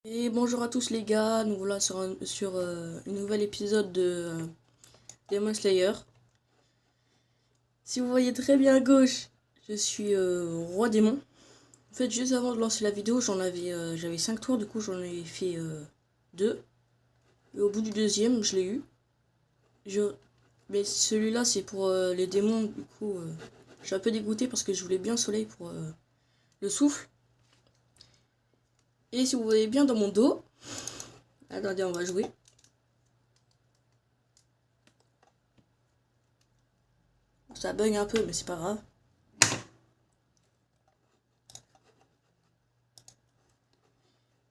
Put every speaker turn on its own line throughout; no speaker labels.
Et bonjour à tous les gars, nous voilà sur un nouvel épisode de Demon Slayer. Si vous voyez très bien à gauche, je suis roi démon. En fait, juste avant de lancer la vidéo, j'avais 5 tours, du coup j'en ai fait 2. Et au bout du deuxième, je l'ai eu. Mais celui-là, c'est pour les démons, du coup je suis un peu dégoûté parce que je voulais bien le soleil pour le souffle. Et si vous voyez bien dans mon dos, attendez, on va jouer. Ça bug un peu, mais c'est pas grave.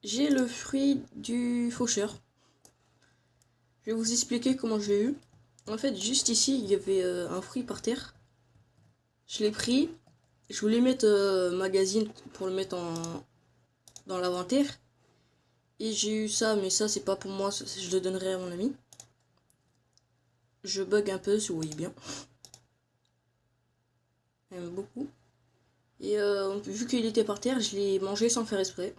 J'ai le fruit du faucheur. Je vais vous expliquer comment je l'ai eu. En fait, juste ici, il y avait un fruit par terre. Je l'ai pris. Je voulais mettre magazine pour le mettre dans l'inventaire. Et j'ai eu ça, mais ça, c'est pas pour moi. Je le donnerai à mon ami. Je bug un peu, si vous voyez bien. J'aime beaucoup. Et vu qu'il était par terre, je l'ai mangé sans faire exprès.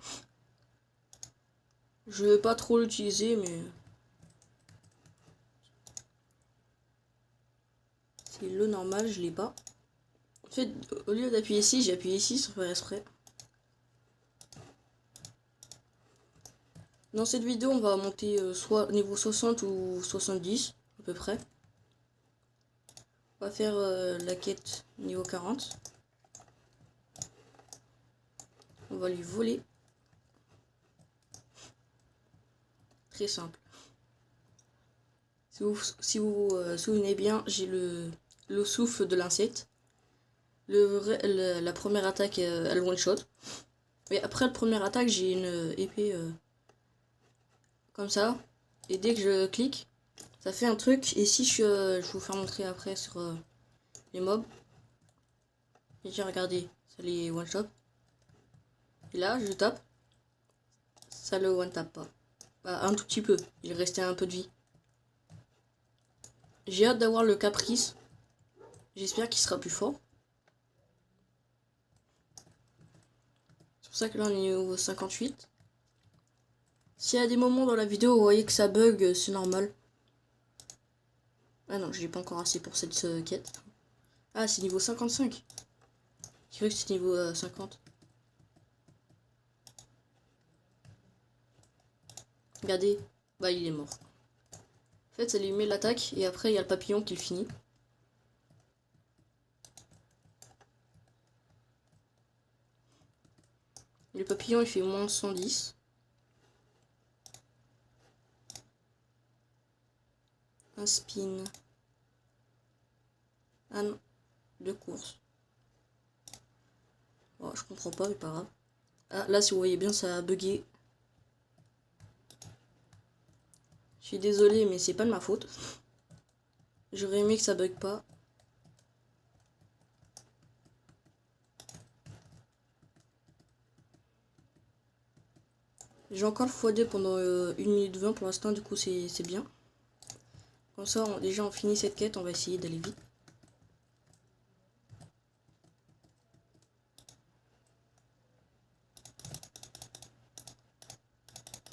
Je vais pas trop l'utiliser, mais c'est le normal, je l'ai pas. En fait, au lieu d'appuyer ici, j'ai appuyé ici sans faire exprès. Dans cette vidéo, on va monter soit niveau 60 ou 70, à peu près. On va faire la quête niveau 40. On va lui voler. Très simple. Si vous souvenez bien, j'ai le souffle de l'insecte. La première attaque, elle one shot. Mais après la première attaque, j'ai une épée comme ça. Et dès que je clique, ça fait un truc. Et si je vais vous faire montrer après sur les mobs. Et j'ai regardé, ça les one shot. Et là, je tape. Ça le one tap pas. Bah, un tout petit peu. Il restait un peu de vie. J'ai hâte d'avoir le caprice. J'espère qu'il sera plus fort. C'est pour ça que là on est au 58. S'il y a des moments dans la vidéo où vous voyez que ça bug, c'est normal. Ah non, j'ai pas encore assez pour cette quête. Ah, c'est niveau 55. J'ai cru que c'était niveau 50. Regardez. Bah, il est mort. En fait, ça lui met l'attaque et après, il y a le papillon qui le finit. Le papillon, il fait moins 110. Un spin. Ah non. De course. Oh, je comprends pas, mais pas grave. Ah, là, si vous voyez bien, ça a bugué. Je suis désolé, mais c'est pas de ma faute. J'aurais aimé que ça bug pas. J'ai encore le x2 pendant 1 minute 20 pour l'instant, du coup c'est bien. Comme ça, déjà on finit cette quête, on va essayer d'aller vite.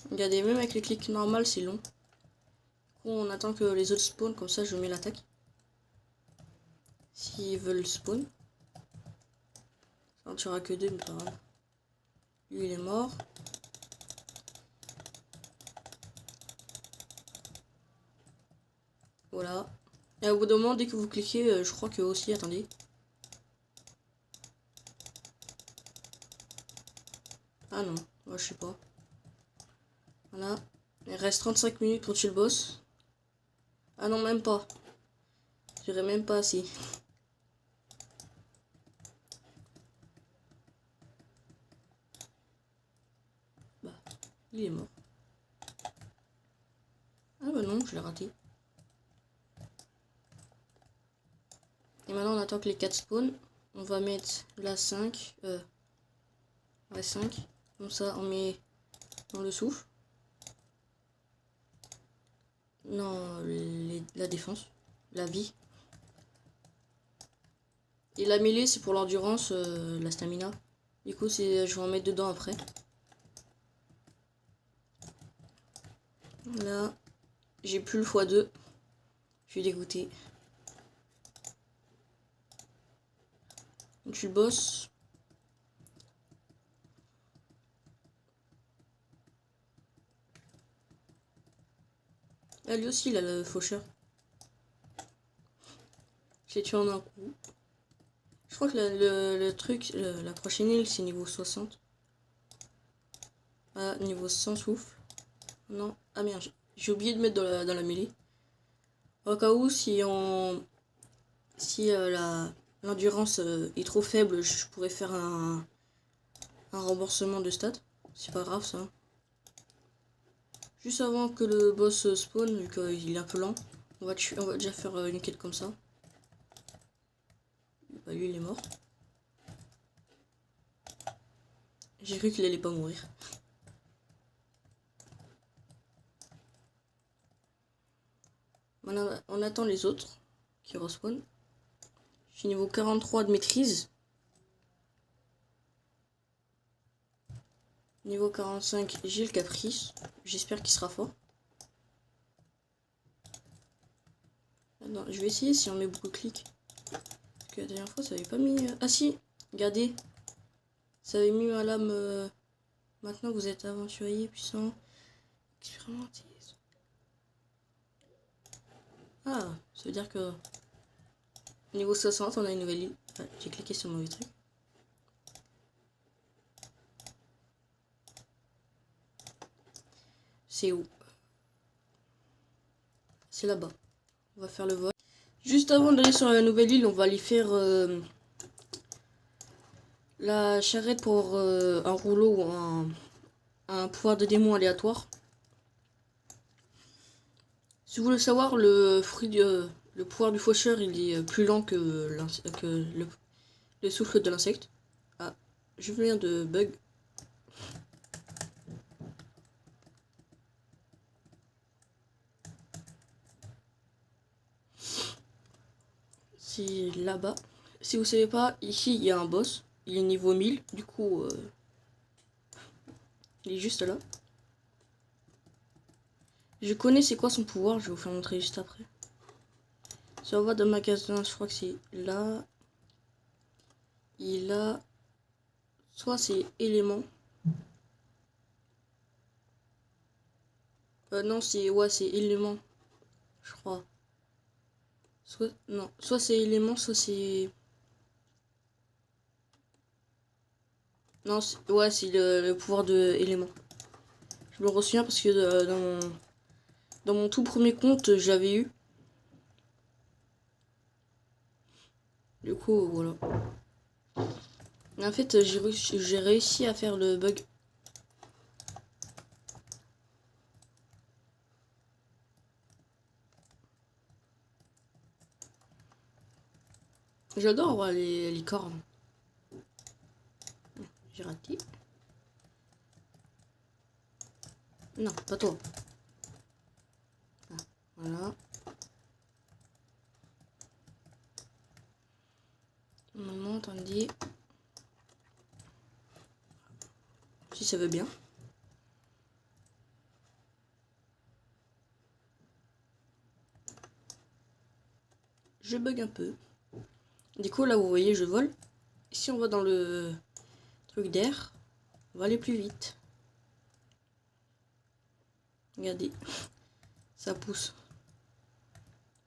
Regardez, même avec les clics normales, c'est long. Du coup, on attend que les autres spawnent, comme ça je mets l'attaque. S'ils veulent spawn. Ça en tuera que 2, mais pas grave. Lui, il est mort. Voilà. Et au bout d'un moment, dès que vous cliquez, je crois que aussi, attendez. Ah non, moi je sais pas. Voilà. Il reste 35 minutes pour tuer le boss. Ah non, même pas. J'irai même pas assez. Bah, il est mort. Ah bah non, je l'ai raté. Et maintenant on attend que les 4 spawn. On va mettre la 5. La 5. Comme ça on met dans le souffle. Non, la défense. La vie. Et la mêlée c'est pour l'endurance, la stamina. Du coup je vais en mettre dedans après. Là, j'ai plus le x2. Je suis dégoûté. Tu le boss. Ah, lui aussi, il a le faucheur. Je l'ai tué en un coup. Je crois que le truc, la prochaine île, c'est niveau 60. Ah, niveau 100 souffle. Non. Ah merde, j'ai oublié de mettre dans la mêlée. Au cas où, si l'endurance est trop faible, je pourrais faire un remboursement de stats. C'est pas grave ça. Juste avant que le boss spawn, vu qu'il est un peu lent, on va déjà faire une quête comme ça. Bah lui il est mort. J'ai cru qu'il allait pas mourir. On attend les autres qui respawnent. Je suis niveau 43 de maîtrise. Niveau 45, j'ai le caprice. J'espère qu'il sera fort. Non, je vais essayer si on met beaucoup de clics. Parce que la dernière fois, ça avait pas mis... Ah si, regardez. Ça avait mis ma lame... Maintenant, vous êtes aventurier, puissant. Expérimenté. Ah, ça veut dire que... Niveau 60, on a une nouvelle île. Ah, j'ai cliqué sur le mauvais truc. C'est où? C'est là-bas. On va faire le vol. Juste avant d'aller sur la nouvelle île, on va aller faire la charrette pour un rouleau ou un pouvoir de démon aléatoire. Si vous voulez savoir, le pouvoir du faucheur, il est plus lent que le souffle de l'insecte. Ah, je viens de bug. C'est là-bas. Si vous savez pas, ici il y a un boss. Il est niveau 1000. Du coup, il est juste là. Je connais c'est quoi son pouvoir. Je vais vous faire montrer juste après. Si on va dans le magasin, je crois que c'est là. Il a... Soit c'est élément. Non, c'est... Ouais, c'est élément. Je crois. Soit... Non. Soit c'est élément, soit c'est... Non, ouais, c'est le pouvoir de élément. Je me ressouviens parce que dans mon tout premier compte, j'avais eu. Du coup, voilà. Et en fait, j'ai réussi à faire le bug. J'adore avoir les cornes. J'ai raté. Non, pas toi. Ah, voilà. Normalement, attendez. Si ça veut bien. Je bug un peu. Du coup, là, vous voyez, je vole. Si on va dans le truc d'air, on va aller plus vite. Regardez, ça pousse.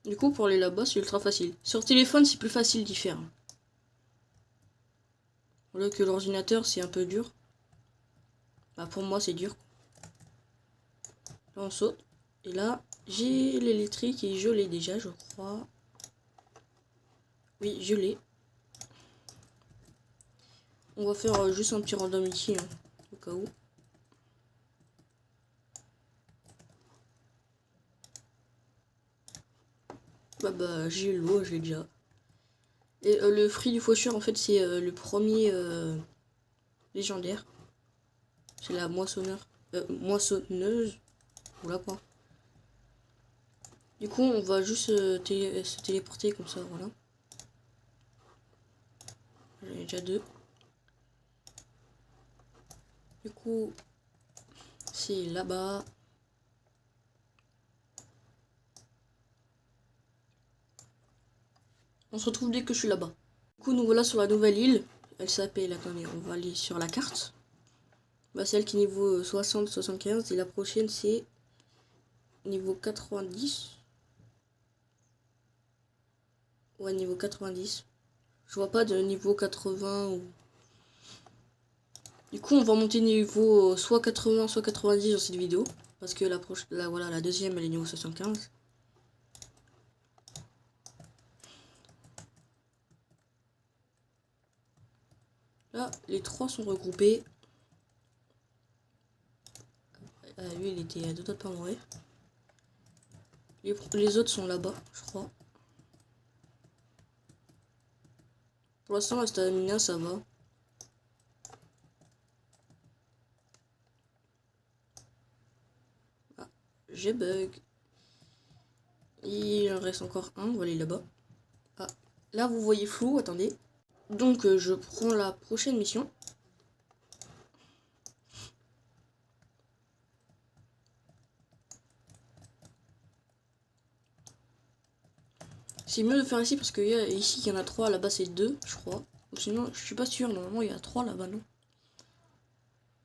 Du coup, pour aller là-bas, c'est ultra facile. Sur téléphone, c'est plus facile d'y faire. Voilà que l'ordinateur, c'est un peu dur. Bah, pour moi, c'est dur. Là, on saute. Et là, j'ai l'électrique et je l'ai déjà, je crois. Oui, je l'ai. On va faire juste un petit random ici, hein, au cas où. Bah, j'ai l'eau, j'ai déjà. Et le fruit du faucheur, en fait, c'est le premier légendaire. C'est la moissonneuse. Oula quoi. Du coup, on va juste se téléporter comme ça, voilà. J'en ai déjà deux. Du coup, c'est là-bas. On se retrouve dès que je suis là-bas. Du coup, nous voilà sur la nouvelle île. Elle s'appelle, attendez, on va aller sur la carte. Bah, celle qui est niveau 60-75 et la prochaine c'est niveau 90. Ouais, niveau 90. Je vois pas de niveau 80 ou... Du coup, on va monter niveau soit 80, soit 90 dans cette vidéo. Parce que voilà, la deuxième, elle est niveau 75. Là, les trois sont regroupés. Lui, il était à deux doigts de pas mourir. Les autres sont là-bas, je crois. Pour l'instant, la stamina, ça va. Ah, j'ai bug. Il en reste encore un, on va aller là-bas. Ah, là, vous voyez flou, attendez. Donc, je prends la prochaine mission. C'est mieux de faire ici parce que ici, il y en a 3, là-bas, c'est 2, je crois. Ou sinon, je suis pas sûr, normalement, il y a 3 là-bas, non?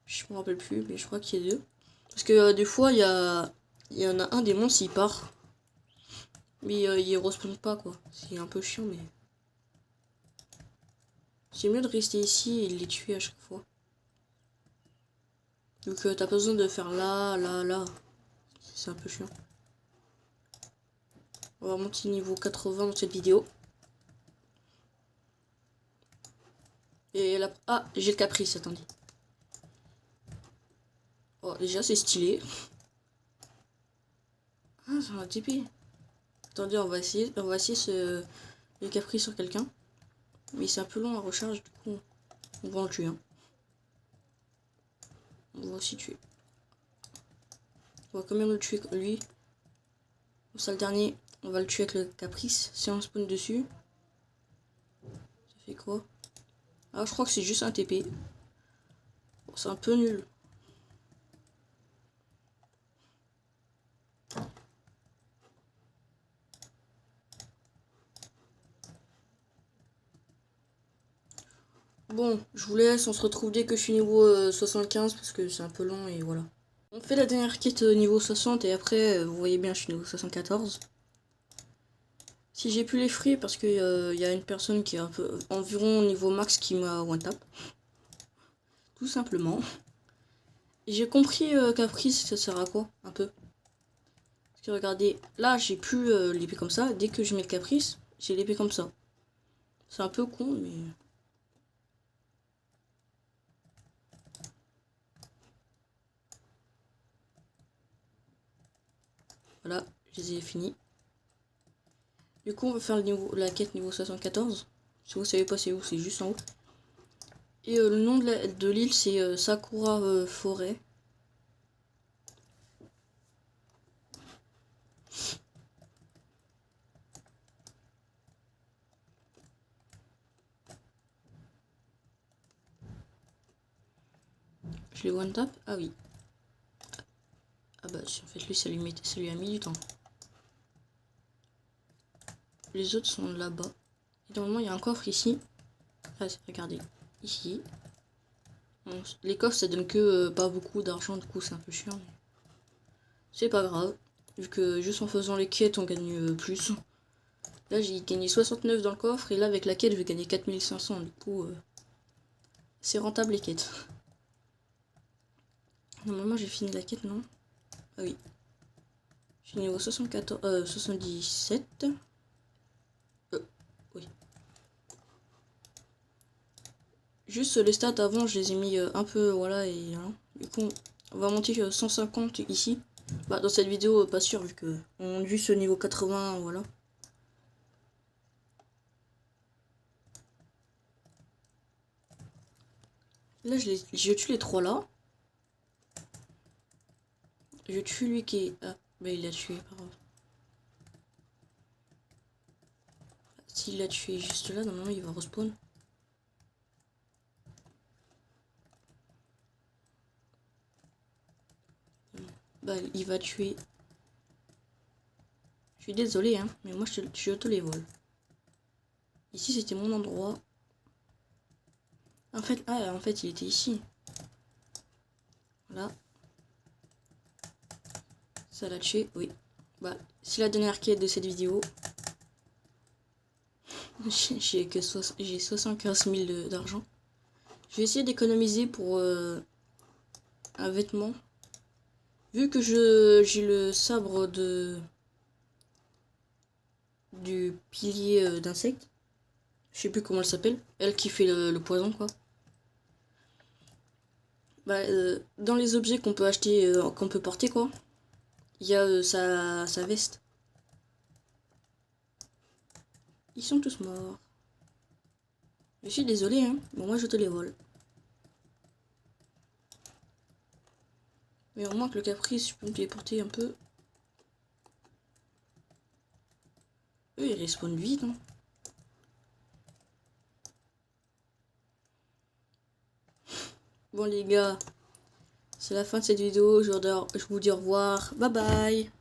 Je me rappelle plus, mais je crois qu'il y a 2. Parce que des fois, il y en a un des monstres, il part. Mais il respawn pas, quoi. C'est un peu chiant, mais... C'est mieux de rester ici et de les tuer à chaque fois. Donc t'as pas besoin de faire là, là, là. C'est un peu chiant. On va monter niveau 80 dans cette vidéo. Et là... Ah, j'ai le caprice, attendez. Oh, déjà, c'est stylé. Ah, c'est un TP. Attendez, on va essayer le caprice sur quelqu'un. Mais c'est un peu long à recharge, du coup, on va en tuer un. On va aussi tuer. On va quand même le tuer, lui. Ça, le dernier, on va le tuer avec le caprice. Si on spawn dessus, ça fait quoi? Ah, je crois que c'est juste un TP. Bon, c'est un peu nul. Bon, je vous laisse, on se retrouve dès que je suis niveau 75 parce que c'est un peu long et voilà. On fait la dernière quête niveau 60 et après, vous voyez bien, je suis niveau 74. Si j'ai plus les fruits parce que y a une personne qui est un peu environ niveau max qui m'a one tap. Tout simplement. Et j'ai compris Caprice, ça sert à quoi un peu. Parce que regardez, là j'ai plus l'épée comme ça. Dès que je mets le Caprice, j'ai l'épée comme ça. C'est un peu con, mais... Voilà, je les ai finis. Du coup, on va faire la quête niveau 74. Si vous savez pas c'est où, c'est juste en haut. Et le nom de l'île, c'est Sakura Forêt. Je l'ai one tap. Ah oui. Ah bah, en fait, lui, ça lui a mis du temps. Les autres sont là-bas. Et normalement, il y a un coffre ici. Ah, regardez. Ici. Bon, les coffres, ça donne que pas beaucoup d'argent. Du coup, c'est un peu chiant. Mais... c'est pas grave. Vu que juste en faisant les quêtes, on gagne plus. Là, j'ai gagné 69 dans le coffre. Et là, avec la quête, je vais gagner 4500. Du coup, c'est rentable les quêtes. Normalement, j'ai fini la quête, non? Ah oui. Je suis niveau 77. Oui. Juste les stats avant, je les ai mis un peu, voilà, et hein. Du coup, on va monter 150 ici. Bah, dans cette vidéo, pas sûr, vu que on monte juste au niveau 80, voilà. Là, je tue les trois là. Je tue lui qui est... Ah, bah il l'a tué, par contre. S'il l'a tué juste là, normalement, il va respawn. Bah, il va tuer... Je suis désolé, hein, mais moi, je te les vole. Ici, c'était mon endroit. En fait, il était ici. Voilà. Ça l'a tué, oui. Bah, c'est la dernière quête de cette vidéo. J'ai 75 000 d'argent. Je vais essayer d'économiser pour un vêtement. Vu que j'ai le sabre du pilier d'insectes. Je sais plus comment elle s'appelle. Elle qui fait le poison, quoi. Bah, dans les objets qu'on peut acheter, qu'on peut porter, quoi. Il y a sa veste. Ils sont tous morts. Je suis désolé, hein. Bon, moi, je te les vole. Mais au moins que le caprice, je peux me téléporter un peu. Eux, ils respawnent vite, hein. Bon, les gars, c'est la fin de cette vidéo. Je vous dis au revoir. Bye bye.